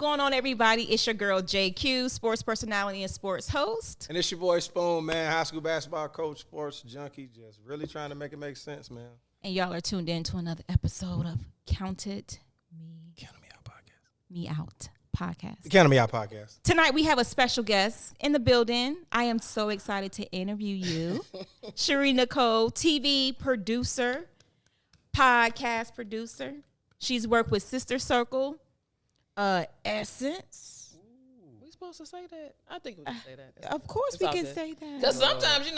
going on, everybody? It's your girl, JQ, sports personality and sports host. And it's your boy, Spoon, man, high school basketball coach, sports junkie, just really trying to make it make sense, man. And y'all are tuned in to another episode of Countedmeoutpodcast. The Countedmeoutpodcast. Tonight, we have a special guest in the building. I am so excited to interview you. Shari Nycole, TV producer, podcast producer. She's worked with Sister Circle, Essence. We supposed to say that? I think we can say that. Of course we can say that. Because sometimes,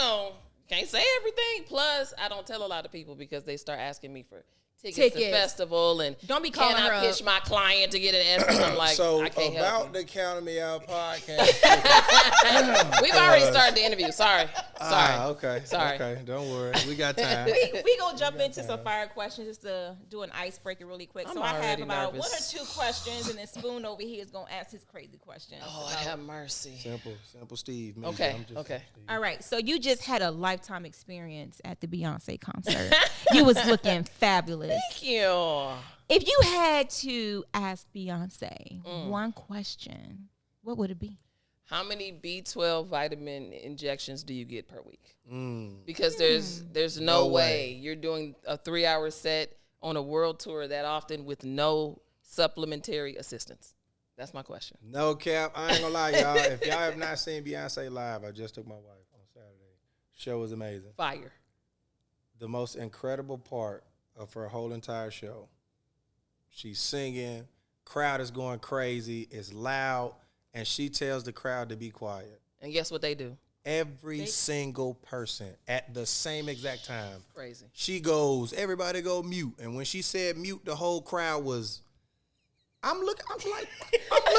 can't say everything. Plus, I don't tell a lot of people because they start asking me for tickets to festival and don't be calling can I pitch my client to get an Essence? I'm like, so I can't help you. the Count Me Out podcast. We've already started the interview. Sorry. Okay. Sorry. Okay, don't worry. We got time. we gonna jump into some fire questions just to do an icebreaker really quick. I'm so I have about nervous. 1 or 2 questions, and then Spoon over here is gonna ask his crazy questions. Oh, have mercy. Simple Steve. Me. Okay. Okay. All right. So you just had a lifetime experience at the Beyonce concert. You was looking fabulous. Thank you. If you had to ask Beyonce one question, what would it be? How many B12 vitamin injections do you get per week? Because there's no way you're doing a 3-hour set on a world tour that often with no supplementary assistance. That's my question. No cap. I ain't gonna lie, y'all. If y'all have not seen Beyonce live, I just took my wife on Saturday. Show was amazing. Fire. The most incredible part of her whole entire show. She's singing, crowd is going crazy, it's loud, and she tells the crowd to be quiet. And guess what they do? Every single person at the same exact time. Crazy. She goes, everybody go mute. And when she said mute, the whole crowd was, I'm looking around like, what in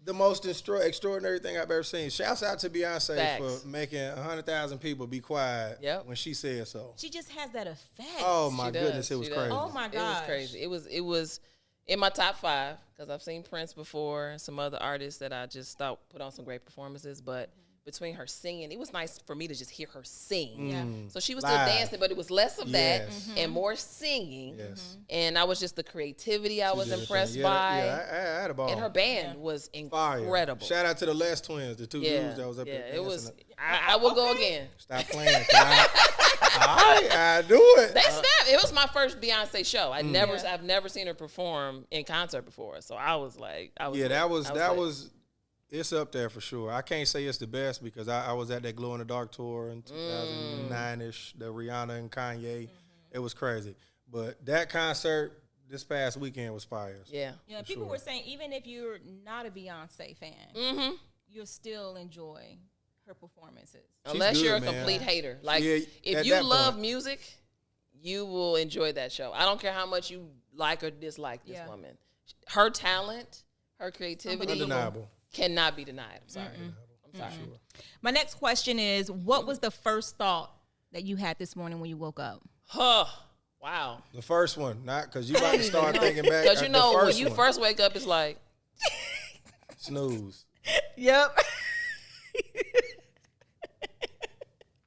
the most extraordinary thing I've ever seen. Shouts out to Beyonce for making 100,000 people be quiet when she said so. She just has that effect. Oh my goodness, it was crazy. Oh my gosh. It was crazy. It was in my top 5 because I've seen Prince before and some other artists that I just thought put on some great performances, but between her singing, it was nice for me to just hear her sing. Yeah. So she was still dancing, but it was less of that and more singing. Yes. And I was just the creativity I was impressed by. Yeah, I had a ball. And her band was incredible. Fire. Shout out to the Les Twins, the 2 dudes that was up there. Yeah, it was. I will go again. Stop playing. I do it. They snapped. It was my first Beyonce show. I've never seen her perform in concert before. So I was like, that was. It's up there for sure. I can't say it's the best because I was at that Glow in the Dark tour in 2009-ish, the Rihanna and Kanye. It was crazy. But that concert this past weekend was fire. Yeah, people were saying even if you're not a Beyonce fan, you'll still enjoy her performances. Unless you're a complete hater. Like, if you love music, you will enjoy that show. I don't care how much you like or dislike this woman. Her talent, her creativity. Undeniable. Cannot be denied. I'm sorry. I'm sorry. Sure. My next question is, what was the first thought that you had this morning when you woke up? Wow. The first one, not because you about to start thinking back. Because when you first wake up, it's like snooze. Yep.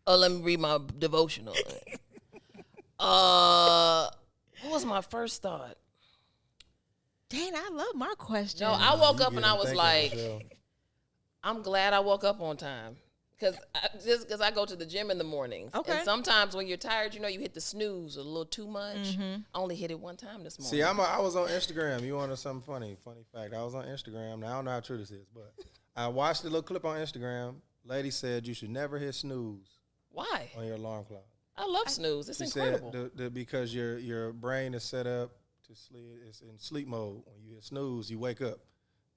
Let me read my devotional. What was my first thought? Dang, I love my question. No, I woke up and I was like, I'm glad I woke up on time. Because I go to the gym in the mornings. Okay. And sometimes when you're tired, you hit the snooze a little too much. I only hit it one time this morning. See, I was on Instagram. You wanted something funny? Funny fact. I was on Instagram. Now, I don't know how true this is, but I watched a little clip on Instagram. Lady said you should never hit snooze. Why? On your alarm clock. I love snooze. It's incredible. Said because your brain is set up to sleep. It's in sleep mode. When you hit snooze, you wake up.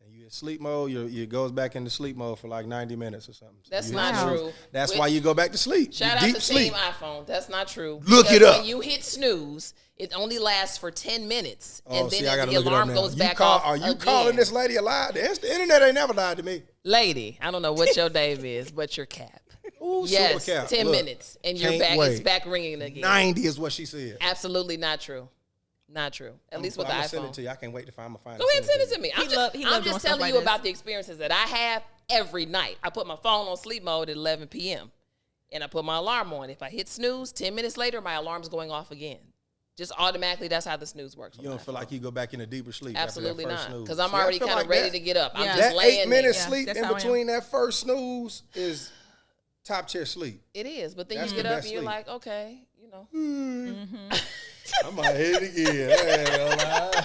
And you in sleep mode, it goes back into sleep mode for like 90 minutes or something. So that's not true. That's why you go back to sleep. Shout out to Team iPhone. That's not true. Look it up. When you hit snooze, it only lasts for 10 minutes. And then the alarm goes back off Are you calling this lady a lie? The internet ain't never lied to me. Lady, I don't know what your name is, but your cap. Ooh, yes, super cap. 10 minutes. And you're back. It's back ringing again. 90 is what she said. Absolutely not true. Not true. At least with the iPhone. I'm send it to you. I can't wait to find my final. Go ahead and send it to me. I'm just telling you about the experiences that I have every night. I put my phone on sleep mode at 11 p.m. and I put my alarm on. If I hit snooze, 10 minutes later, my alarm's going off again. Just automatically, that's how the snooze works. You don't feel like you go back into deeper sleep. Absolutely after that first not, snooze. because I'm already kind of ready to get up. I'm just that laying 8 minutes there. sleep in between that first snooze is top tier sleep. It is, but then That's you get the up best and you're sleep. like, okay, you know. I might hit it again.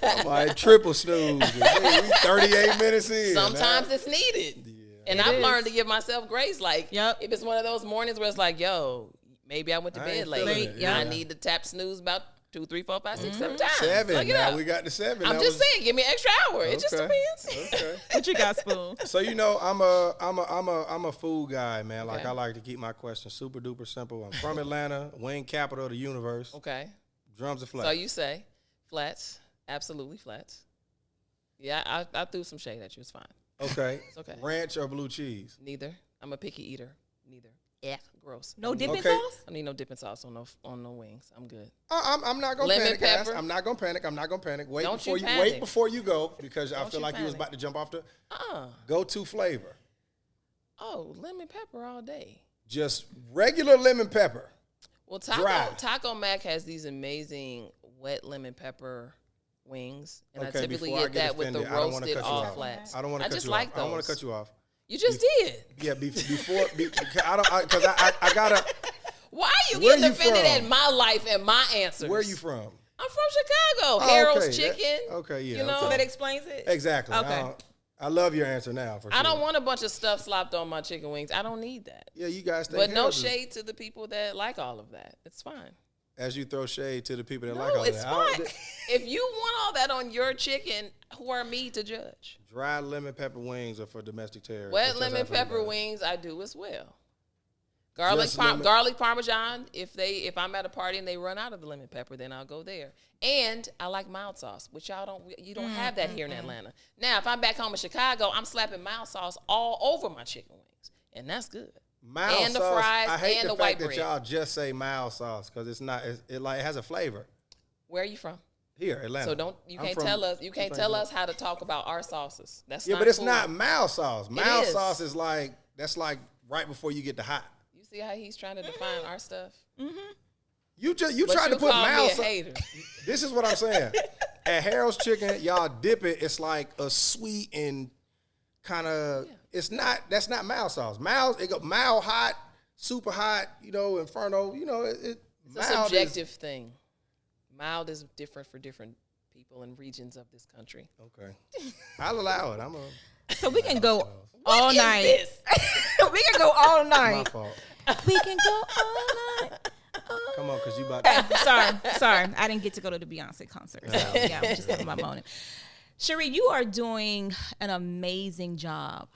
I might triple snooze. We 38 minutes in. Sometimes it's needed. Yeah. And I've learned to give myself grace. Like, if it's one of those mornings where it's like, yo, maybe I went to bed late. I need to tap snooze about 2, 3, 4, 5, 6, 7 times. 7. Now we got to 7. I'm just saying, give me an extra hour. It just depends. Okay. What you got, Spoon? So I'm a food guy, man. Like I like to keep my questions super duper simple. I'm from Atlanta, wing capital of the universe. Okay. Drums are flats. So you say flats, absolutely flats. Yeah, I threw some shade at you. It's fine. Okay. It's okay. Ranch or blue cheese? Neither. I'm a picky eater. Neither. Yeah, gross. No dipping sauce? I need no dipping sauce on no wings. I'm good. I'm not gonna Lemon panic, pepper. guys. I'm not gonna panic. Wait Don't before you you panic. wait before you go, because I Don't feel you like you was panic. about to jump off the Uh-uh. go-to flavor. Oh, lemon pepper all day. Just regular lemon pepper. Well, Dry. Taco Mac has these amazing wet lemon pepper wings, and Okay, I typically before I get get that with the offended, I don't wanna roasted cut you all off. flats. I don't want to cut just you like off. those. I don't want to cut you off. You just did. Yeah, before because I gotta. Why are you Where getting you offended from? at my life and my answers? Where are you from? I'm from Chicago. Oh, Harold's okay. Chicken. Okay, yeah. You know, So that explains it? Exactly. Okay. I love your answer now. For sure. I don't want a bunch of stuff slopped on my chicken wings. I don't need that. Yeah, you guys. But no shade to the people that like all of that. It's fine. As you throw shade to the people that No, like all it's that. fine. If you want all that on your chicken, who are me to judge? Dry lemon pepper wings are for domestic terrorists. Wet Because lemon I've heard pepper about it. wings, I do as well. Garlic lemon- garlic parmesan. If I'm at a party and they run out of the lemon pepper, then I'll go there. And I like mild sauce, which you don't have that here in Atlanta. Now, if I'm back home in Chicago, I'm slapping mild sauce all over my chicken wings, and that's good. Mild And the sauce, fries I hate and the the white fact that bread. y'all just say mild sauce because it's not. It has a flavor. Where are you from? Here, Atlanta. So I'm can't from- tell us. You can't tell from- us how to talk about our sauces. That's Yeah, not but it's cool. not mild sauce. Mild is. sauce is like right before you get the hot. You see how he's trying to define our stuff? You But tried to put call mild me a sauce. hater. This is what I'm saying. At Harold's Chicken, y'all dip it. It's like a sweet and kind of. It's not. That's not mild sauce. It go mild hot, super hot. Inferno. It's a mild subjective thing. Mild is different for different people and regions of this country. Okay, I'll allow it. So we can go all What is night. this? We can go all My night. fault. We can go all night. Come on, because you about to. Sorry. I didn't get to go to the Beyonce concert. So yeah, I'm just having my moment. Sheree, you are doing an amazing job.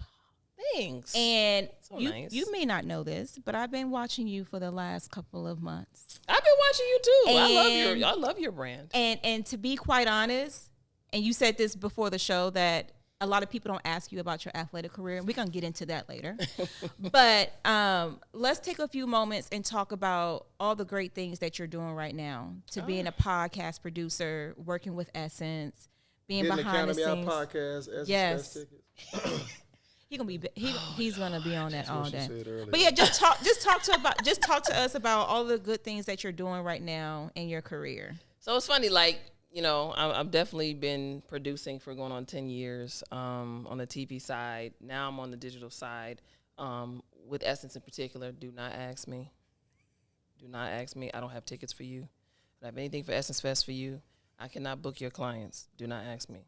Thanks. And So you nice. you may not know this, but I've been watching you for the last couple of months. I've been watching you too. And- I love your brand. And to be quite honest, and you said this before the show, that a lot of people don't ask you about your athletic career. We're going to get into that later. But let's take a few moments and talk about all the great things that you're doing right now, to being a podcast producer, working with Essence, being Getting behind the scenes. Podcast. Yes. He's gonna be on that all what she day. said earlier. But yeah, just talk to us about all the good things that you're doing right now in your career. So it's funny, I've definitely been producing for going on 10 years on the TV side. Now I'm on the digital side with Essence in particular. Do not ask me. I don't have tickets for you. I don't have anything for Essence Fest for you. I cannot book your clients. Do not ask me.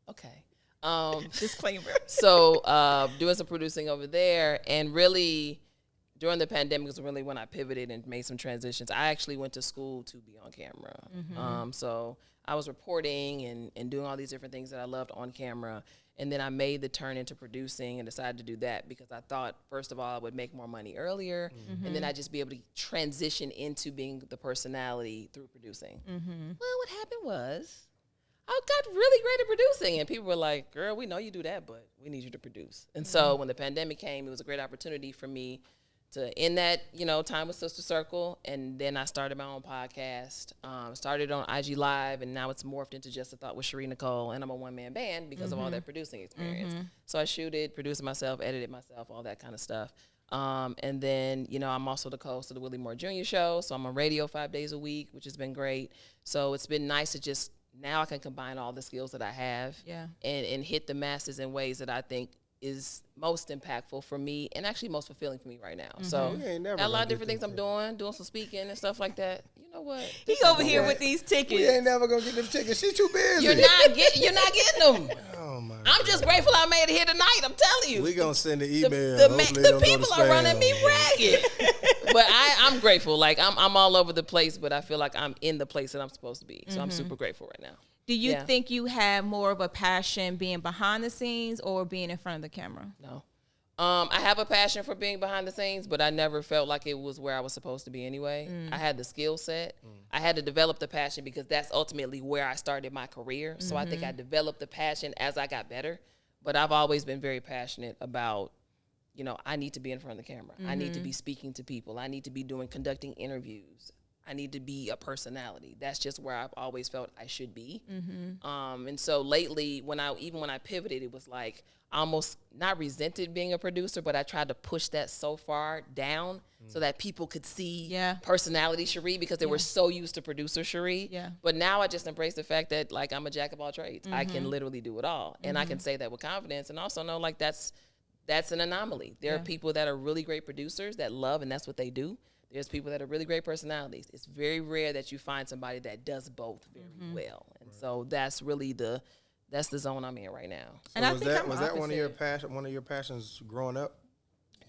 Okay. Disclaimer. So doing some producing over there, and really during the pandemic was really when I pivoted and made some transitions. I actually went to school to be on camera. So I was reporting and doing all these different things that I loved on camera. And then I made the turn into producing and decided to do that because I thought, first of all, I would make more money earlier. And then I'd just be able to transition into being the personality through producing. Well, what happened was I got really great at producing. And people were like, girl, we know you do that, but we need you to produce. And so when the pandemic came, it was a great opportunity for me to end that, time with Sister Circle. And then I started my own podcast, started on IG Live, and now it's morphed into Just a Thought with Shari Nycole. And I'm a one-man band because of all that producing experience. So I shoot it, produced it myself, edited myself, all that kind of stuff. And then, you know, I'm also the co-host of the Willie Moore Jr. Show. So I'm on radio 5 days a week, which has been great. So it's been nice to just, now I can combine all the skills that I have and hit the masses in ways that I think is most impactful for me and actually most fulfilling for me right now. So got a lot of different things I'm doing some speaking and stuff like that. You know what? He's over here with these tickets. We ain't never gonna get them tickets. She's too busy. You're not getting them. Oh my! I'm just grateful I made it here tonight. I'm telling you. We gonna send an email. The people are running me ragged. But I'm grateful. Like I'm all over the place, but I feel like I'm in the place that I'm supposed to be. So I'm super grateful right now. Do you think you have more of a passion being behind the scenes or being in front of the camera? No. I have a passion for being behind the scenes, but I never felt like it was where I was supposed to be anyway. I had the skill set. I had to develop the passion because that's ultimately where I started my career. So I think I developed the passion as I got better. But I've always been very passionate about, you know, I need to be in front of the camera. I need to be speaking to people. I need to be conducting interviews. I need to be a personality. That's just where I've always felt I should be. And so lately, when I pivoted, it was like I almost not resented being a producer, but I tried to push that so far down so that people could see personality Sheree because they were so used to producer Sheree. But now I just embrace the fact that like I'm a jack of all trades. I can literally do it all, and I can say that with confidence, and also know like that's an anomaly. There are people that are really great producers that love, and that's what they do. There's people that are really great personalities. It's very rare that you find somebody that does both very well. And so that's really the zone I'm in right now. So and was that one of your passions growing up?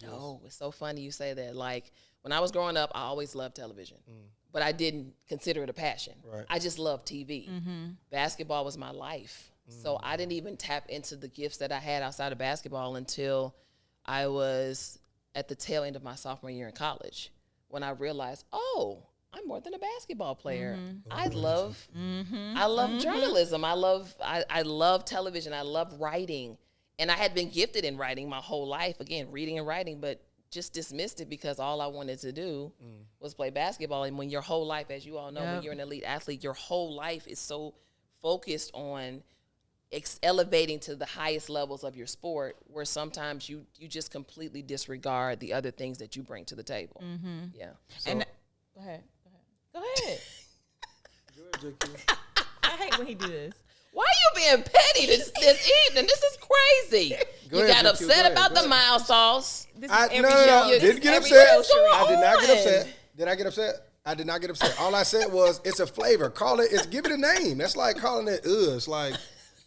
No, it's so funny you say that. Like when I was growing up, I always loved television, but I didn't consider it a passion. Right. I just loved TV. Basketball was my life. So I didn't even tap into the gifts that I had outside of basketball until I was at the tail end of my sophomore year in college. When I realized, I'm more than a basketball player. I love journalism. I love television. I love writing. And I had been gifted in writing my whole life, again, reading and writing, but just dismissed it because all I wanted to do was play basketball. And when your whole life, as you all know, when you're an elite athlete, your whole life is so focused on elevating to the highest levels of your sport, where sometimes you just completely disregard the other things that you bring to the table. Yeah. So, and go ahead. Go ahead, JQ. I hate when he do this. Why are you being petty this evening? This is crazy. You got upset about the mild sauce. Didn't get upset. I did not get upset. Did I get upset? I did not get upset. All I said was it's a flavor. Give it a name. That's like calling it it's like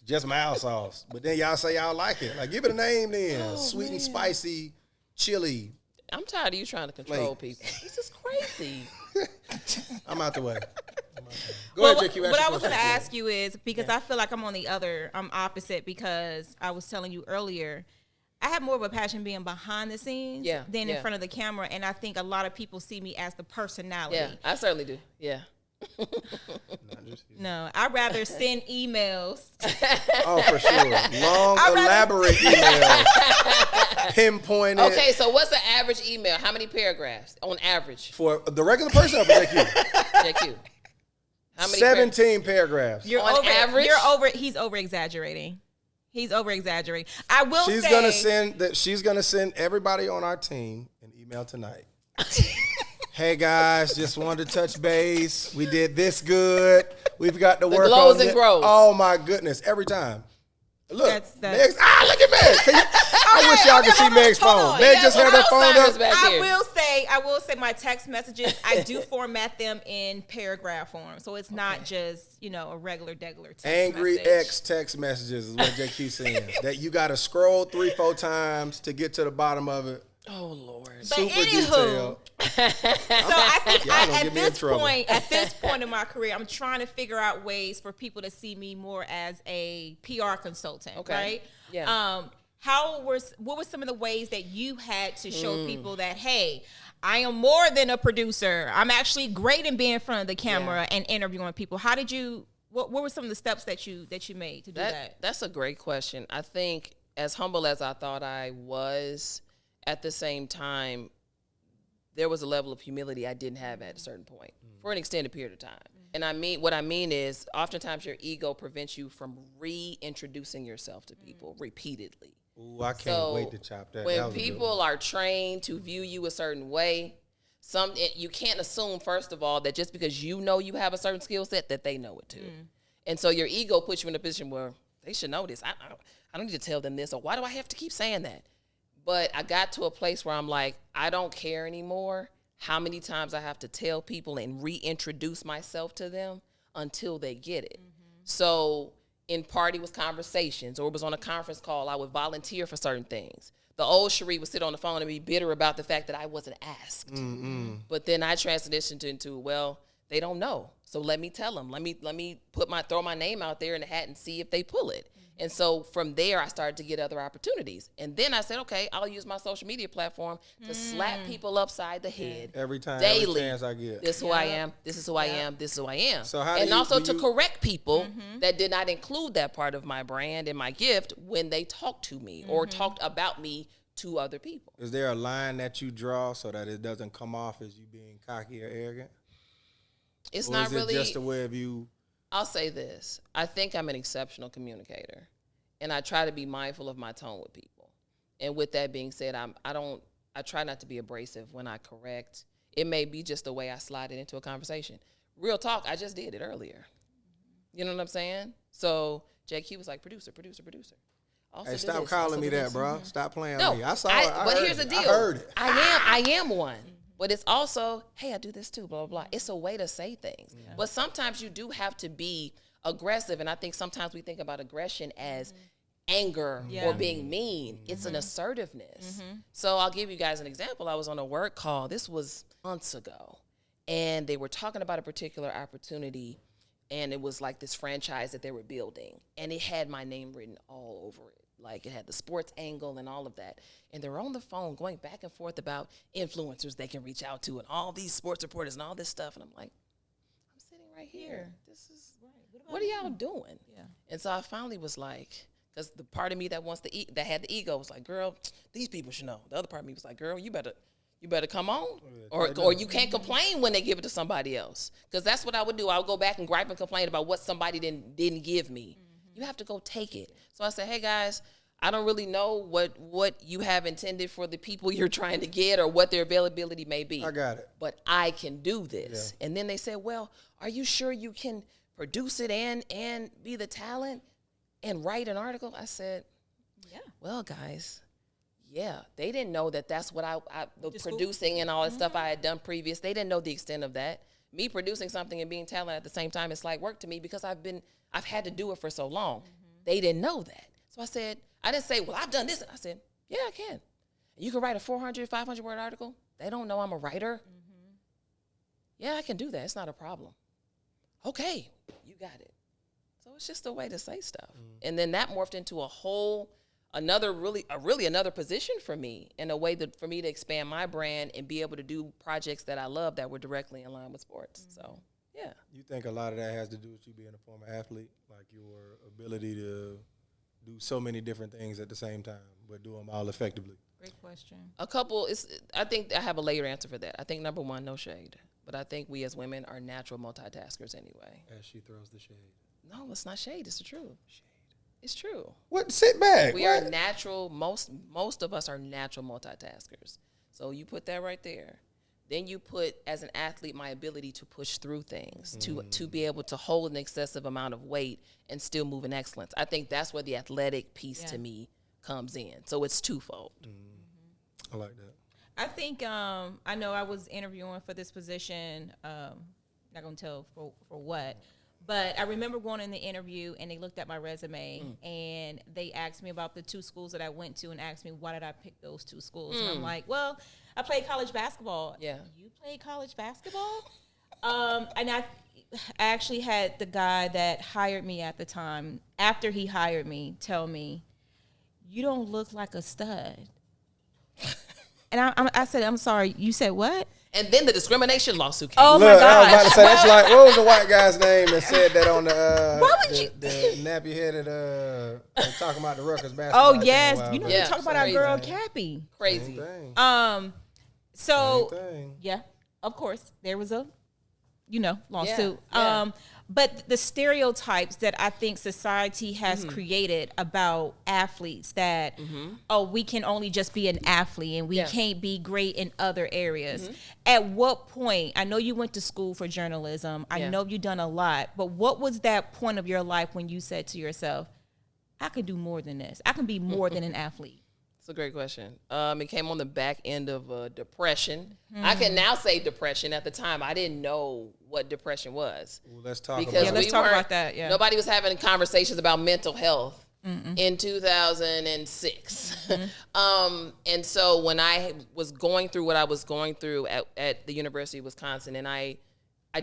just mild sauce. But then y'all say y'all like it. Like, give it a name then. Sweet and spicy, chili. I'm tired of you trying to control people. This is crazy. I'm out the way. Go ahead, JQ. What I was going to ask you is, because I feel like I'm opposite, because I was telling you earlier, I have more of a passion being behind the scenes than in front of the camera. And I think a lot of people see me as the personality. Yeah, I certainly do. Yeah. No, I'd rather send emails. Oh, for sure. Long, elaborate emails. Pinpointed. Okay, so what's the average email? How many paragraphs on average? For the regular person or for JQ? JQ. How many 17 paragraphs. On average? He's over exaggerating. He's over exaggerating. I will say she's gonna send everybody on our team an email tonight. Hey guys, just wanted to touch base. We did this good. We've got to work glows on and grows. Oh my goodness, every time. Look, that's Meg's, look at Meg. I wish y'all could see Meg's phone. Meg just had her phone up. I will say my text messages, I do format them in paragraph form. So it's not just, a regular text Angry message. X text messages is what JQ saying. That you got to scroll 3-4 times to get to the bottom of it. Oh Lord. But super anywho, detailed. So I think at this point in my career, I'm trying to figure out ways for people to see me more as a PR consultant, right? Yeah. What were some of the ways that you had to show people that, hey, I am more than a producer. I'm actually great in being in front of the camera and interviewing people. How did you? What were some of the steps that you made to do that? That's a great question. I think as humble as I thought I was, at the same time, there was a level of humility I didn't have at a certain point for an extended period of time. And what I mean is oftentimes your ego prevents you from reintroducing yourself to people repeatedly. Ooh, I can't wait to chop that. When That was people are trained to view you a certain way, you can't assume, first of all, that just because you know you have a certain skill set, that they know it too. And so your ego puts you in a position where they should know this. I don't need to tell them this, or why do I have to keep saying that? But I got to a place where I'm like, I don't care anymore how many times I have to tell people and reintroduce myself to them until they get it. So in party was conversations, or it was on a conference call, I would volunteer for certain things. The old Sheree would sit on the phone and be bitter about the fact that I wasn't asked. But then I transitioned into, well, they don't know. So let me tell them. Let me throw my name out there in the hat and see if they pull it. And so from there, I started to get other opportunities. And then I said, okay, I'll use my social media platform to slap people upside the head every time, daily. every chance I get. This is who I am. This is who I am. This is who I am. So how and do also you to correct people that did not include that part of my brand and my gift when they talked to me or talked about me to other people. Is there a line that you draw so that it doesn't come off as you being cocky or arrogant? It's or not is it really just a way of you? I'll say this. I think I'm an exceptional communicator, and I try to be mindful of my tone with people. And with that being said, I try not to be abrasive when I correct. It may be just the way I slide it into a conversation. Real talk, I just did it earlier. You know what I'm saying? So JQ was like, producer. Also Hey, do stop this, calling also me do that, this. bro. Stop playing No, with me. I saw it. but here's the deal. I heard it. I am one. But it's also, hey, I do this too, blah, blah, blah. It's a way to say things. Yeah. But sometimes you do have to be aggressive. And I think sometimes we think about aggression as anger or being mean. It's an assertiveness. So I'll give you guys an example. I was on a work call. This was months ago. And they were talking about a particular opportunity. And it was like this franchise that they were building. And it had my name written all over it. Like it had the sports angle and all of that. And they were on the phone going back and forth about influencers they can reach out to and all these sports reporters and all this stuff. And I'm like, I'm sitting right here. This is, what are y'all doing? Yeah. And so I finally was like, because the part of me that wants to eat, that had the ego was like, girl, these people should know. The other part of me was like, girl, you better come on. Or you can't complain when they give it to somebody else. Because that's what I would do. I would go back and gripe and complain about what somebody didn't give me. You have to go take it. So I said, hey, guys, I don't really know what you have intended for the people you're trying to get or what their availability may be. I got it. But I can do this. Yeah. And then they said, well, are you sure you can produce it and be the talent and write an article? I said, yeah. Well, guys, yeah. They didn't know that's what the producing and all that stuff I had done previous. They didn't know the extent of that. Me producing something and being talented at the same time, it's like work to me because I've had to do it for so long. They didn't know that. So I said, I didn't say, well, I've done this. I said, yeah, I can. You can write a 400, 500 word article. They don't know I'm a writer. Yeah, I can do that. It's not a problem. Okay, you got it. So it's just a way to say stuff. And then that morphed into another position for me in a way for me to expand my brand and be able to do projects that I love that were directly in line with sports. So, yeah. You think a lot of that has to do with you being a former athlete, like your ability to do so many different things at the same time, but do them all effectively? Great question. I think I have a layered answer for that. I think number one, no shade. But I think we as women are natural multitaskers anyway. As she throws the shade. No, it's not shade. It's the truth. Shade. It's true. What? Sit back. We are natural. Most of us are natural multitaskers. So you put that right there. Then you put, as an athlete, my ability to push through things, to be able to hold an excessive amount of weight and still move in excellence. I think that's where the athletic piece to me comes in. So it's twofold. I like that. I think I know I was interviewing for this position. Not gonna tell for what, but I remember going in the interview and they looked at my resume and they asked me about the two schools that I went to and asked me why did I pick those two schools. And I'm like, well, I played college basketball. Yeah, you played college basketball? And I actually had the guy that hired me at the time. After he hired me, tell me, you don't look like a stud. And I said, I'm sorry, you said what? And then the discrimination lawsuit came. Oh, my gosh. I was about to say, that's like, what was the white guy's name that said that on the nappy-headed, talking about the Rutgers basketball? Oh, yes. You know, you talk about our girl, Cappy. Crazy. So, yeah, of course, there was a lawsuit. Yeah. But the stereotypes that I think society has created about athletes that, we can only just be an athlete and we can't be great in other areas. At what point, I know you went to school for journalism. I know you've done a lot, but what was that point of your life when you said to yourself, I can do more than this. I can be more than an athlete. It's a great question. It came on the back end of depression. I can now say depression. At the time, I didn't know what depression was. Well, let's talk because about let's talk about that. Yeah. Nobody was having conversations about mental health in 2006. And so when I was going through what I was going through at the University of Wisconsin, and I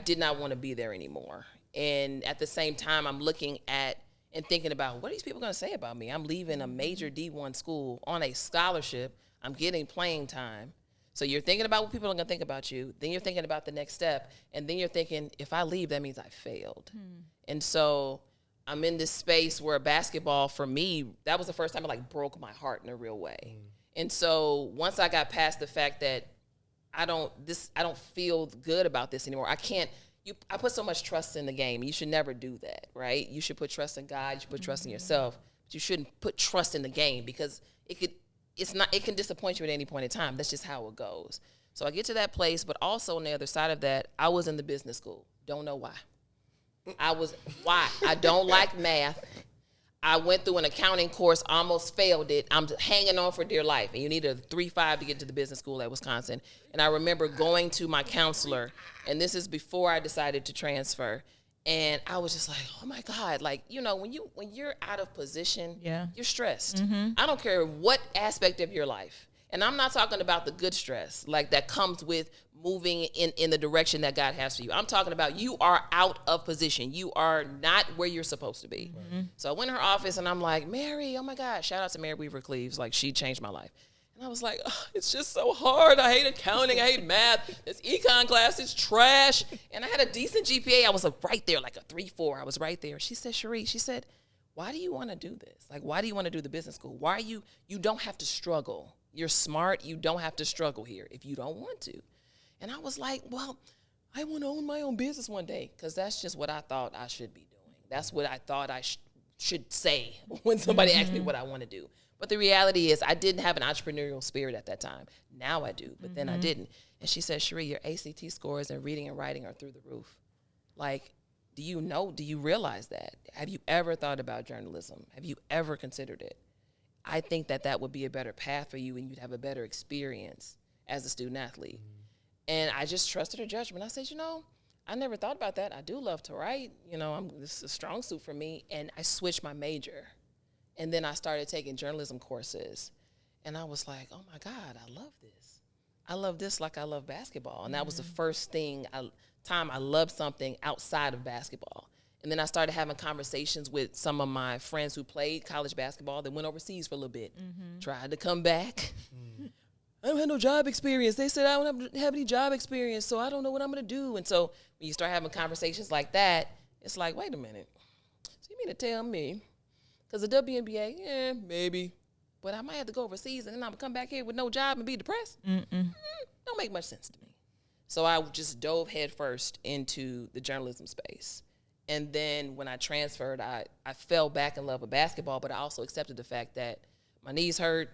did not want to be there anymore. And at the same time, I'm looking at and thinking about, what are these people going to say about me? I'm leaving a major D1 school on a scholarship. I'm getting playing time. So you're thinking about what people are going to think about you. Then you're thinking about the next step. And then you're thinking, if I leave, that means I failed. And so I'm in this space where basketball, for me, that was the first time it broke my heart in a real way. And so once I got past the fact that I don't feel good about this anymore. I put so much trust in the game. You should never do that, right? You should put trust in God. You should put trust in yourself. But you shouldn't put trust in the game because it can disappoint you at any point in time. That's just how it goes. So I get to that place, but also on the other side of that, I was in the business school. Don't know why. I don't like math. I went through an accounting course, almost failed it. I'm hanging on for dear life. And you need a 3.5 to get to the business school at Wisconsin. And I remember going to my counselor, and this is before I decided to transfer. And I was just like, oh my God, when you're out of position, you're stressed. I don't care what aspect of your life. And I'm not talking about the good stress, that comes with moving in the direction that God has for you. I'm talking about you are out of position. You are not where you're supposed to be. So I went in her office and I'm like, Mary, oh my God, shout out to Mary Weaver Cleaves. She changed my life. And I was like, it's just so hard. I hate accounting. I hate math. This econ class is trash. And I had a decent GPA. I was right there, a 3.4. I was right there. She said, Sheree, why do you want to do this? Why do you want to do the business school? Why are you don't have to struggle. You're smart. You don't have to struggle here if you don't want to. And I was like, well, I want to own my own business one day because that's just what I thought I should be doing. That's what I thought I should say when somebody asked me what I want to do. But the reality is I didn't have an entrepreneurial spirit at that time. Now I do, but then I didn't. And she said, Sheree, your ACT scores in reading and writing are through the roof. Do you realize that? Have you ever thought about journalism? Have you ever considered it? I think that would be a better path for you and you'd have a better experience as a student athlete. And I just trusted her judgment. I said, I never thought about that. I do love to write. This is a strong suit for me. And I switched my major. And then I started taking journalism courses. And I was like, oh my God, I love this. I love this like I love basketball. And that was the first time I loved something outside of basketball. And then I started having conversations with some of my friends who played college basketball that went overseas for a little bit, tried to come back. I don't have no job experience. They said I don't have any job experience, so I don't know what I'm going to do. And so when you start having conversations like that, it's like, wait a minute. So you mean to tell me, because the WNBA, maybe, but I might have to go overseas and then I'm going to come back here with no job and be depressed? Don't make much sense to me. So I just dove headfirst into the journalism space. And then when I transferred, I fell back in love with basketball, but I also accepted the fact that my knees hurt.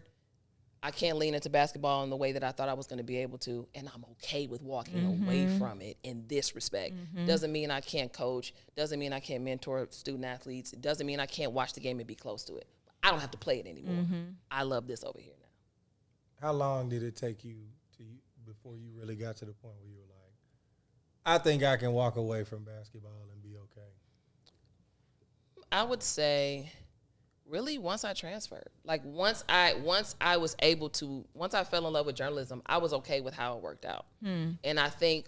I can't lean into basketball in the way that I thought I was going to be able to, and I'm okay with walking away from it in this respect. Doesn't mean I can't coach. Doesn't mean I can't mentor student athletes. It doesn't mean I can't watch the game and be close to it. I don't have to play it anymore. I love this over here now. How long did it take you before you really got to the point where you were like, I think I can walk away from basketball and be okay? I would say really once I transferred. Once I fell in love with journalism, I was okay with how it worked out. And I think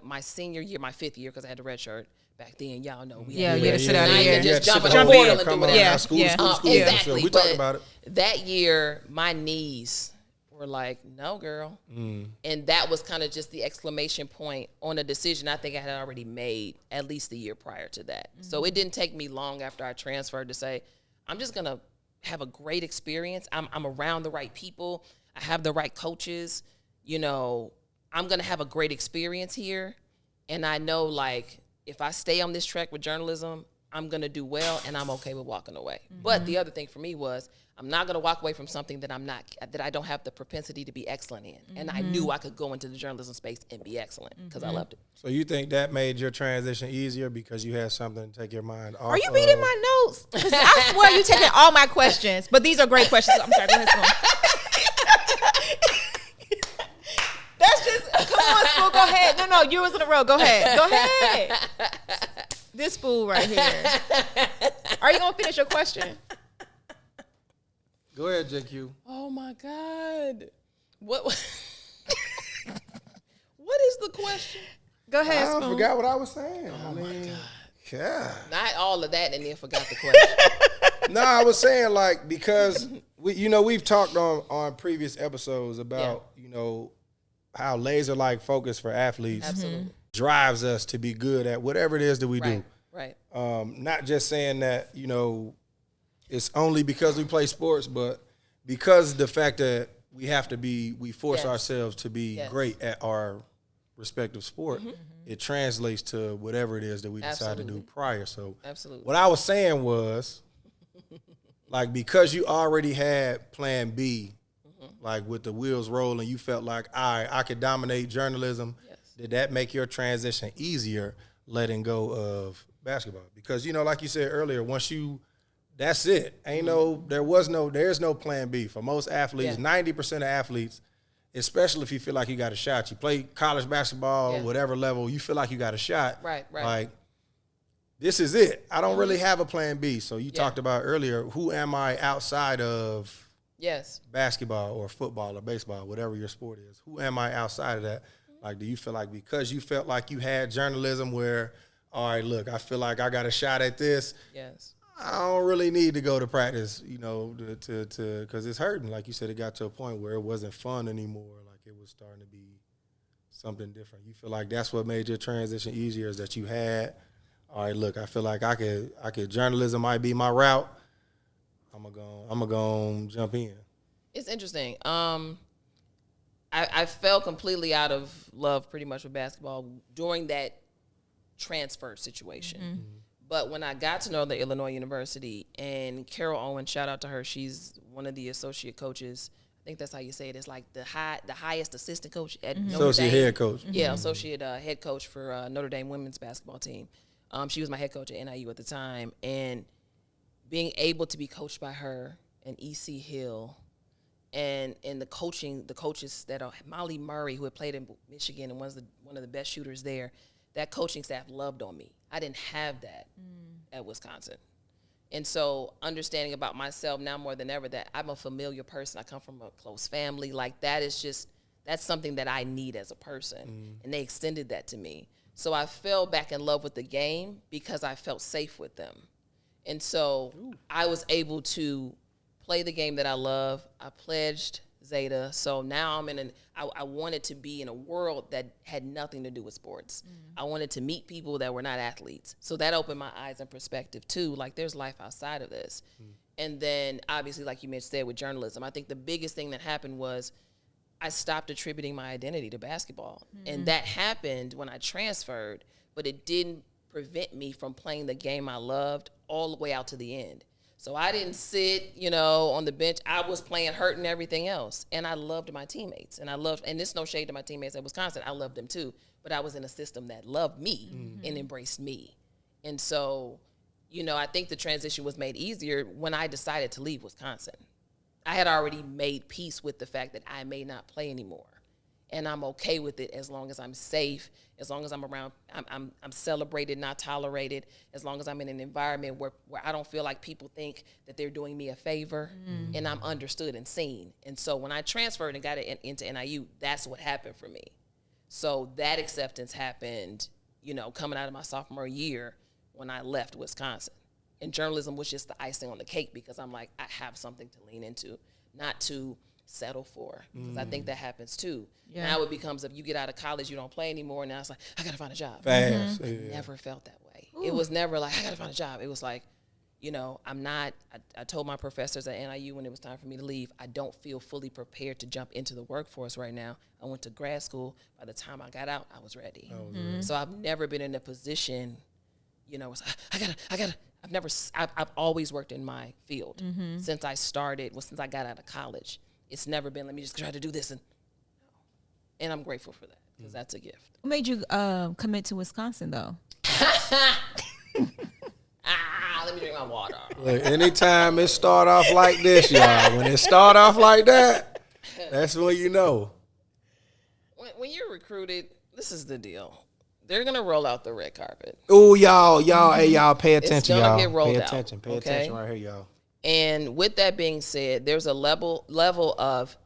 my senior year, my 5th year, because I had a red shirt back then, y'all know we had to sit out of here. Just jump in the portal and do whatever. School. Exactly. We talking about it. That year, my knees were like, no, girl. And that was kind of just the exclamation point on a decision I think I had already made at least the year prior to that. So it didn't take me long after I transferred to say, I'm just going to have a great experience. I'm around the right people. I have the right coaches. I'm going to have a great experience here. And I know, like, if I stay on this track with journalism, I'm going to do well, and I'm okay with walking away. But the other thing for me was, I'm not going to walk away from something that I don't have the propensity to be excellent in. And I knew I could go into the journalism space and be excellent because I loved it. So you think that made your transition easier because you had something to take your mind off? Are you reading my notes? 'Cause I swear you taking all my questions, but these are great questions. I'm sorry. Go ahead, Spoon. That's just, come on, Spoon. Go ahead. No, you was in a row. Go ahead. Go ahead. This fool right here. Are you gonna finish your question? Go ahead, JQ. Oh, my God. What is the question? Go ahead, I Spoon. forgot what I was saying. Oh, my God. Yeah. Not all of that, and then forgot the question. No, I was saying, like, because we've talked on previous episodes about how laser-like focus for athletes Absolutely. drives us to be good at whatever it is that we do. Right. Not just saying that it's only because we play sports, but because the fact that we force ourselves to be great at our respective sport, it translates to whatever it is that we decide to do prior. So what I was saying was, like, because you already had plan B, like with the wheels rolling, you felt like, all right, I could dominate journalism. Yes. Did that make your transition easier letting go of basketball? Because, like you said earlier, that's it. There's no plan B. For most athletes, 90% of athletes, especially if you feel like you got a shot, you play college basketball, whatever level, you feel like you got a shot. Right. Like, this is it. I don't really have a plan B. So you talked about earlier, who am I outside of basketball or football or baseball, whatever your sport is? Who am I outside of that? Like, do you feel like because you felt like you had journalism where, all right, look, I feel like I got a shot at this. Yes. I don't really need to go to practice, because it's hurting. Like you said, it got to a point where it wasn't fun anymore. Like, it was starting to be something different. You feel like that's what made your transition easier, is that you had, all right, look, I feel like I could journalism might be my route. I'm gonna go jump in. It's interesting. I fell completely out of love pretty much with basketball during that transfer situation. But when I got to Northern Illinois University, and Carol Owen, shout out to her, she's one of the associate coaches. I think that's how you say it. It's like the highest assistant coach at Notre Dame. Associate head coach. Yeah, associate head coach for Notre Dame women's basketball team. She was my head coach at NIU at the time. And being able to be coached by her and E.C. Hill and the coaches that are Molly Murray, who had played in Michigan and was one of the best shooters there, that coaching staff loved on me. I didn't have that at Wisconsin. And so understanding about myself now more than ever that I'm a familiar person. I come from a close family. Like, that's something that I need as a person. And they extended that to me. So I fell back in love with the game because I felt safe with them. And so I was able to play the game that I love. I pledged Zeta. So now I wanted to be in a world that had nothing to do with sports. I wanted to meet people that were not athletes. So that opened my eyes and perspective too. Like, there's life outside of this. And then obviously, like you said, with journalism, I think the biggest thing that happened was I stopped attributing my identity to basketball. And that happened when I transferred, but it didn't prevent me from playing the game I loved all the way out to the end. So I didn't sit, on the bench. I was playing hurt and everything else. And I loved my teammates. And there's no shade to my teammates at Wisconsin. I loved them too. But I was in a system that loved me and embraced me. And so, I think the transition was made easier when I decided to leave Wisconsin. I had already made peace with the fact that I may not play anymore. And I'm okay with it as long as I'm safe, as long as I'm around, I'm celebrated, not tolerated, as long as I'm in an environment where I don't feel like people think that they're doing me a favor, and I'm understood and seen. And so when I transferred and got into NIU, that's what happened for me. So that acceptance happened, coming out of my sophomore year when I left Wisconsin. And journalism was just the icing on the cake because I'm like, I have something to lean into, not to settle for, because I think that happens too. Now it becomes, if you get out of college, you don't play anymore. Now it's like, I gotta find a job. Fast. Never felt that way. It was never like, I gotta find a job. It was like, You know, I told my professors at NIU when it was time for me to leave, I don't feel fully prepared to jump into the workforce right now. I went to grad school. By the time I got out, I was ready. So I've never been in a position, you know, I've always worked in my field since I started, since I got out of college. It's never been, let me just try to do this. And I'm grateful for that because that's a gift. What made you commit to Wisconsin, though? Let me drink my water. Look, anytime it start off like this, y'all, when it start off like that, that's when you know. When you're recruited, this is the deal. They're going to roll out the red carpet. Ooh, y'all, hey, y'all, pay attention, It's gonna y'all. get rolled pay out, attention, pay okay? attention right here, y'all. And with that being said, there's a level of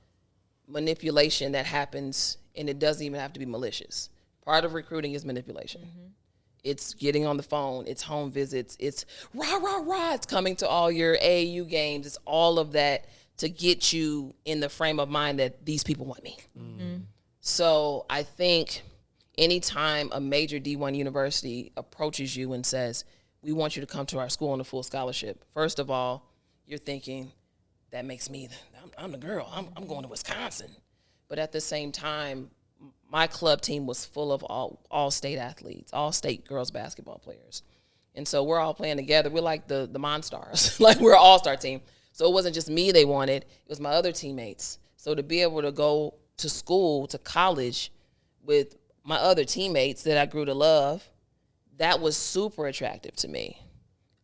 manipulation that happens, and it doesn't even have to be malicious. Part of recruiting is manipulation. It's getting on the phone. It's home visits. It's rah, rah, rah. It's coming to all your AAU games. It's all of that to get you in the frame of mind that these people want me. So I think anytime a major D1 university approaches you and says, we want you to come to our school on a full scholarship, first of all, you're thinking, that makes me, I'm the girl. I'm going to Wisconsin. But at the same time, my club team was full of all state athletes, all state girls basketball players. And so we're all playing together. We're like the Monstars. Like we're an all-star team. So it wasn't just me they wanted. It was my other teammates. So to be able to go to school, to college with my other teammates that I grew to love, that was super attractive to me.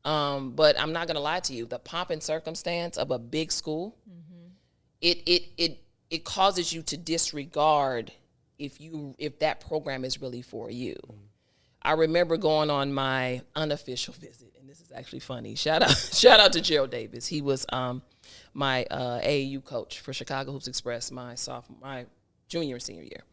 But I'm not going to lie to you. The pomp and circumstance of a big school, it causes you to disregard if that program is really for you. I remember going on my unofficial visit, and this is actually funny. Shout out to Gerald Davis. He was my AAU coach for Chicago Hoops Express my junior and senior year.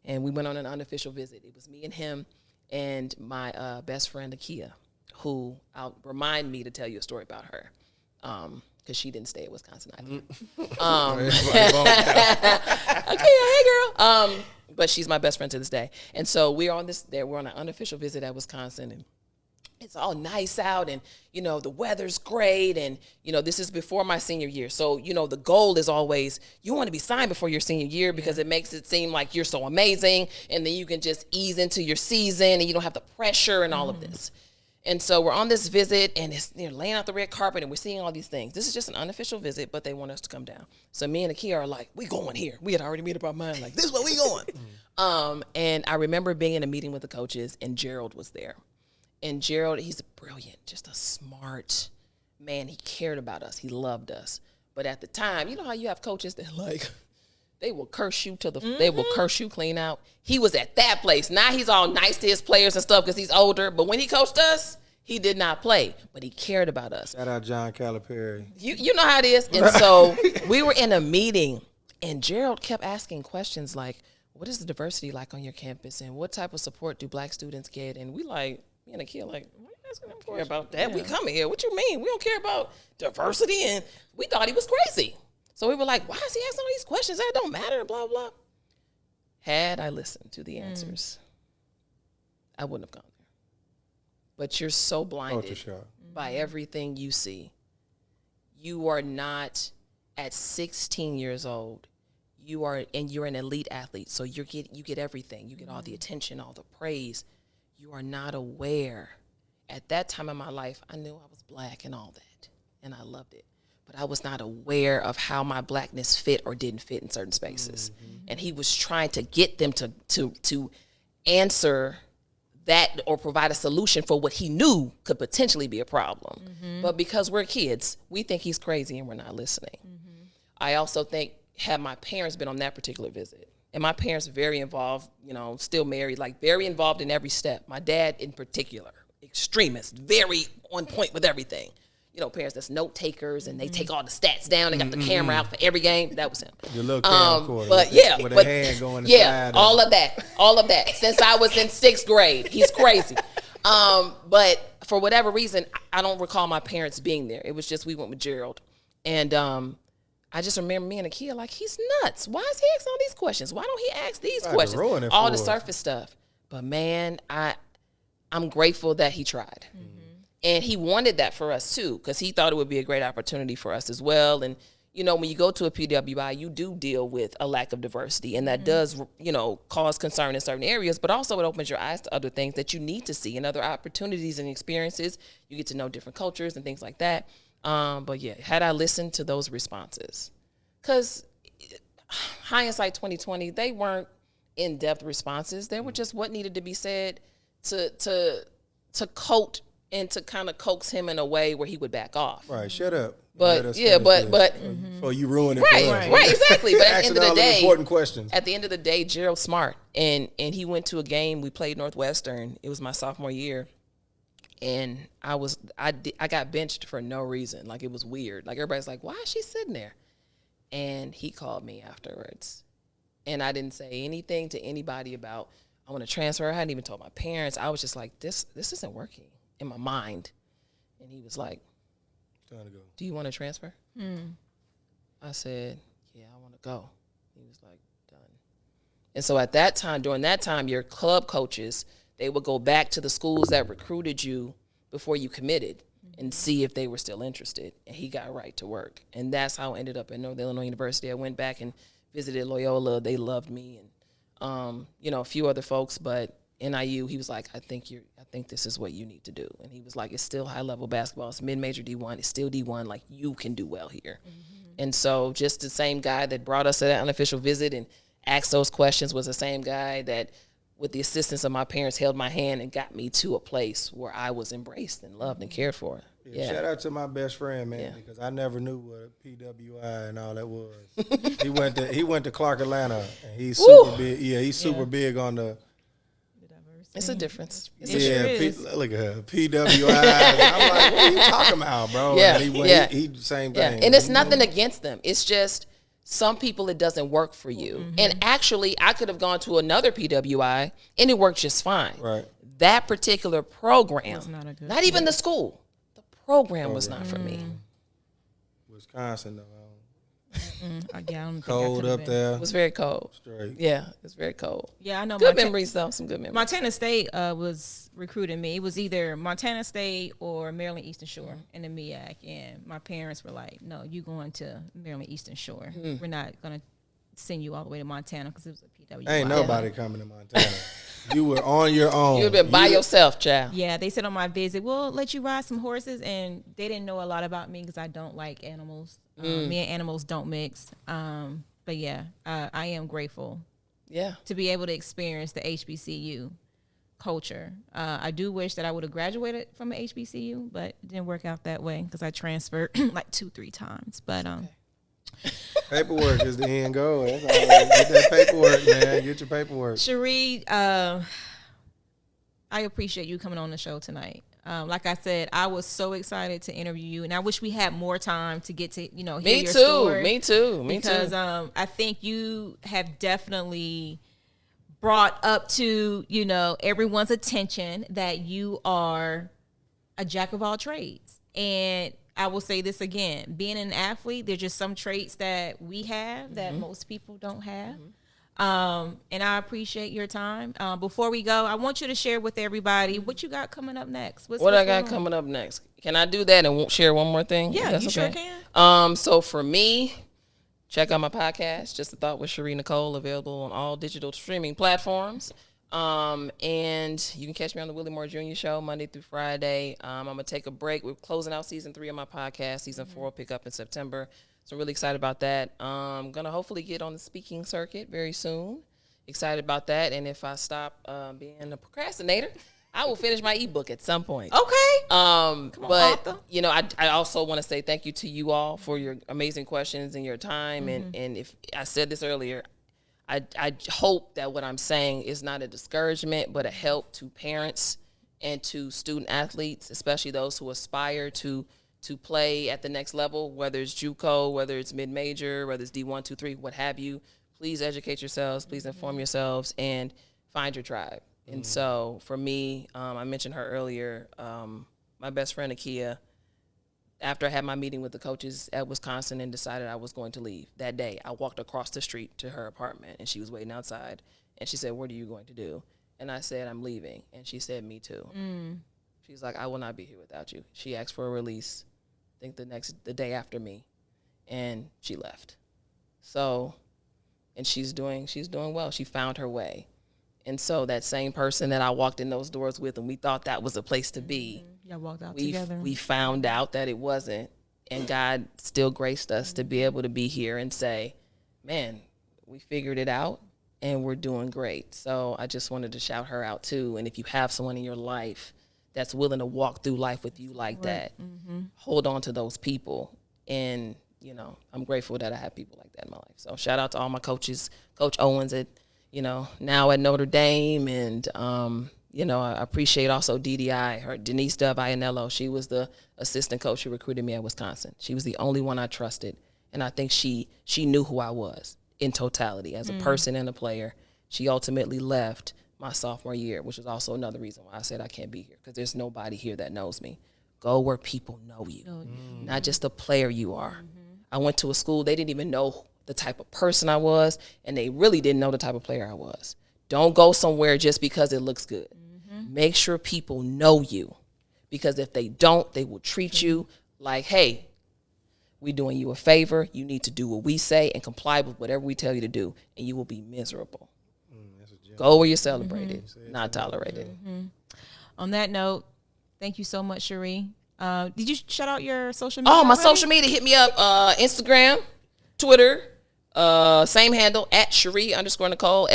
And we went on an unofficial visit. It was me and him and my best friend, Akia, who I'll remind me to tell you a story about her. Because she didn't stay at Wisconsin either. Okay, hey girl. But she's my best friend to this day. And so we're on an unofficial visit at Wisconsin, and it's all nice out, and you know the weather's great, and you know this is before my senior year. So you know the goal is always you want to be signed before your senior year because it makes it seem like you're so amazing, and then you can just ease into your season, and you don't have the pressure and all of this. And so we're on this visit, and it's laying out the red carpet, and we're seeing all these things. This is just an unofficial visit, but they want us to come down. So me and Akia are like, we going here. We had already made up our mind, like, this is where we going. And I remember being in a meeting with the coaches, and Gerald was there. And Gerald, he's brilliant, just a smart man. He cared about us. He loved us. But at the time, you know how you have coaches that, like, they will curse you they will curse you clean out. He was at that place. Now he's all nice to his players and stuff because he's older. But when he coached us, he did not play. But he cared about us. Shout out John Calipari. You know how it is. And so we were in a meeting, and Gerald kept asking questions like, what is the diversity like on your campus? And what type of support do black students get? And we like, me and Akia like, what are you asking them for about that? Yeah. We come here. What you mean? We don't care about diversity. And we thought he was crazy. So we were like, why is he asking all these questions? That don't matter, blah, blah. Had I listened to the answers, I wouldn't have gone there. But you're so blinded by everything you see. You are not, at 16 years old, you're an elite athlete. So you get everything. You get all the attention, all the praise. You are not aware. At that time in my life, I knew I was black and all that, and I loved it. But I was not aware of how my blackness fit or didn't fit in certain spaces. And he was trying to get them to answer that or provide a solution for what he knew could potentially be a problem. But because we're kids, we think he's crazy and we're not listening. I also think, had my parents been on that particular visit, and my parents very involved, still married, like very involved in every step. My dad in particular, extremist, very on point with everything. Parents that's note takers, and they take all the stats down. They got the camera out for every game. That was him. Your little camcorder. But with a hand going inside. All of that. Since I was in 6th grade, he's crazy. But for whatever reason, I don't recall my parents being there. It was just we went with Gerald, and I just remember me and Akia like, he's nuts. Why is he asking all these questions? Why don't he ask these questions? All the surface stuff. But man, I'm grateful that he tried. And he wanted that for us too, because he thought it would be a great opportunity for us as well. And, you know, when you go to a PWI, you do deal with a lack of diversity, and that does, you know, cause concern in certain areas, but also it opens your eyes to other things that you need to see and other opportunities and experiences. You get to know different cultures and things like that. But yeah, had I listened to those responses, because hindsight 2020, they weren't in-depth responses. They were just what needed to be said to coat and to kind of coax him in a way where he would back off. Right, shut up. But yeah, but before you ruin it, right, exactly. But at the end of the day, important questions. At the end of the day, Gerald's smart, and he went to a game. We played Northwestern. It was my sophomore year, and I got benched for no reason. Like, it was weird. Like, everybody's like, why is she sitting there? And he called me afterwards, and I didn't say anything to anybody about I want to transfer. I hadn't even told my parents. I was just like, this isn't working in my mind. And he was like, time to go. Do you want to transfer? I said, yeah, I want to go. He was like, done. And so at that time, during that time, your club coaches, they would go back to the schools that recruited you before you committed and see if they were still interested. And he got right to work. And that's how I ended up at North Illinois University. I went back and visited Loyola. They loved me, and you know, a few other folks, but NIU, he was like, I think this is what you need to do. And he was like, it's still high level basketball. It's mid-major D1. It's still D1. Like, you can do well here. And so just the same guy that brought us to that unofficial visit and asked those questions was the same guy that, with the assistance of my parents, held my hand and got me to a place where I was embraced and loved and cared for. Yeah. Shout out to my best friend, man, because I never knew what PWI and all that was. he went to Clark, Atlanta, and he's super big. Yeah, he's super big on the. It's a difference. Look at her, PWI. I'm like, what are you talking about, bro? Yeah, he same thing. And it's nothing against them. It's just some people it doesn't work for you. And actually, I could have gone to another PWI and it worked just fine. Right. That particular program, was not a good not even the school, the program was not for me. Wisconsin, though. I don't think Cold up there. It was very cold. Straight. Yeah, it was very cold. Yeah, I know. Good memories, though. Some good memories. Montana State was recruiting me. It was either Montana State or Maryland Eastern Shore in the MEAC. And my parents were like, no, you going to Maryland Eastern Shore. We're not going to send you all the way to Montana because it was a PWI. Ain't nobody coming to Montana. You were on your own. You've been by yourself, child. Yeah, they said on my visit, we'll let you ride some horses. And they didn't know a lot about me because I don't like animals. Me and animals don't mix. But yeah, I am grateful to be able to experience the HBCU culture. I do wish that I would have graduated from an HBCU, but it didn't work out that way because I transferred like 2-3 times. But paperwork is the end goal. That's all. Get that paperwork, man. Get your paperwork. Sheree, I appreciate you coming on the show tonight. Like I said, I was so excited to interview you, and I wish we had more time to get to, hear your story. Me too. Because I think you have definitely brought up to, everyone's attention that you are a jack of all trades. And I will say this again, being an athlete, there's just some traits that we have that most people don't have. And I appreciate your time. Before we go, I want you to share with everybody what you got coming up next. What I got coming up next? Can I do that and share one more thing? Yeah, you sure can. So for me, check out my podcast, Just a Thought with Shari Nycole, available on all digital streaming platforms. And you can catch me on the Willie Moore Jr. Show Monday through Friday. I'm going to take a break. We're closing out season 3 of my podcast. Season 4 will pick up in September. So really excited about that. I'm going to hopefully get on the speaking circuit very soon. Excited about that. And if I stop being a procrastinator, I will finish my ebook at some point. Okay. Come on, author. I also want to say thank you to you all for your amazing questions and your time. And if I said this earlier, I hope that what I'm saying is not a discouragement, but a help to parents and to student athletes, especially those who aspire to play at the next level, whether it's JUCO, whether it's mid-major, whether it's D1, 2, 3, what have you. Please educate yourselves. Please inform yourselves and find your tribe. And so for me, I mentioned her earlier, my best friend, Akia, after I had my meeting with the coaches at Wisconsin and decided I was going to leave that day, I walked across the street to her apartment, and she was waiting outside. And she said, "What are you going to do?" And I said, "I'm leaving." And she said, "Me too." She's like, I will not be here without you. She asked for a release, I think the day after me, and she left. So, and she's doing well. She found her way. And so that same person that I walked in those doors with and we thought that was a place to be, Y'all walked out together. We found out that it wasn't. And God still graced us to be able to be here and say, man, we figured it out and we're doing great. So I just wanted to shout her out too. And if you have someone in your life that's willing to walk through life with you like that, hold on to those people. And, you know, I'm grateful that I have people like that in my life. So shout out to all my coaches, Coach Owens at, you know, now at Notre Dame. And, you know, I appreciate also DDI, her Denise Dove Ianello. She was the assistant coach who recruited me at Wisconsin. She was the only one I trusted. And I think she knew who I was in totality as a person and a player. She ultimately left my sophomore year, which is also another reason why I said I can't be here, because there's nobody here that knows me. Go where people know you, not just the player you are. I went to a school, they didn't even know the type of person I was, and they really didn't know the type of player I was. Don't go somewhere just because it looks good. Make sure people know you, because if they don't, they will treat you like, hey, we're doing you a favor. You need to do what we say and comply with whatever we tell you to do, and you will be miserable. Go where you're celebrated, not tolerated. On that note, thank you so much, Sheree. Did you shout out your social media? Oh, my already? social media, hit me up, Instagram, Twitter, same handle, at Shari _Nycole,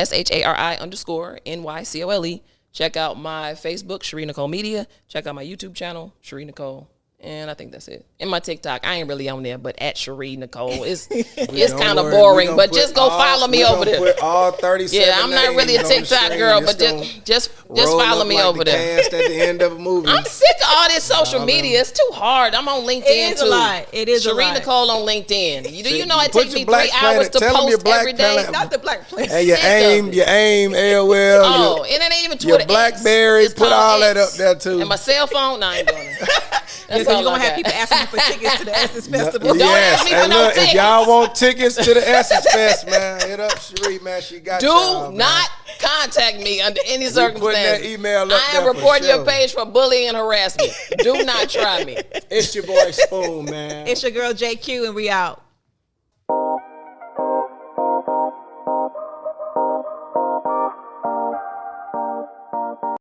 SHARI_NYCOLE. Check out my Facebook, Shari Nycole Media. Check out my YouTube channel, Shari Nycole. And I think that's it. And my TikTok, I ain't really on there, but at Shari Nycole. It's kind of boring, but just go follow me over there. Put all 37 yeah, I'm not really a TikTok girl, but just follow me over there. Cast at the end of a movie. I'm sick of all this social media. It's too hard. I'm on LinkedIn It is too. a lot. It is Shari a lot. Nycole on LinkedIn. Do you know it Put takes your me 3 hours to Tell 'em your post black every day? planet. Not the black place. Hey, your aim, AOL. Oh, and it ain't even Twitter. Your BlackBerry. It's Put called all that up X. there too. And my cell phone, no, I ain't doing it. That's You're all going I to have got. people asking you for tickets to the Essence Festival. Don't Yes, ask me for and no look, if tickets. y'all want tickets to the Essence Fest, man, hit up Sheree, man. She got y'all, Do man. not contact me under any We putting circumstance. that email up I am there for reporting your sure. page for bullying and harassment. Do not try me. It's your boy Spoon, man. It's your girl JQ, and we out.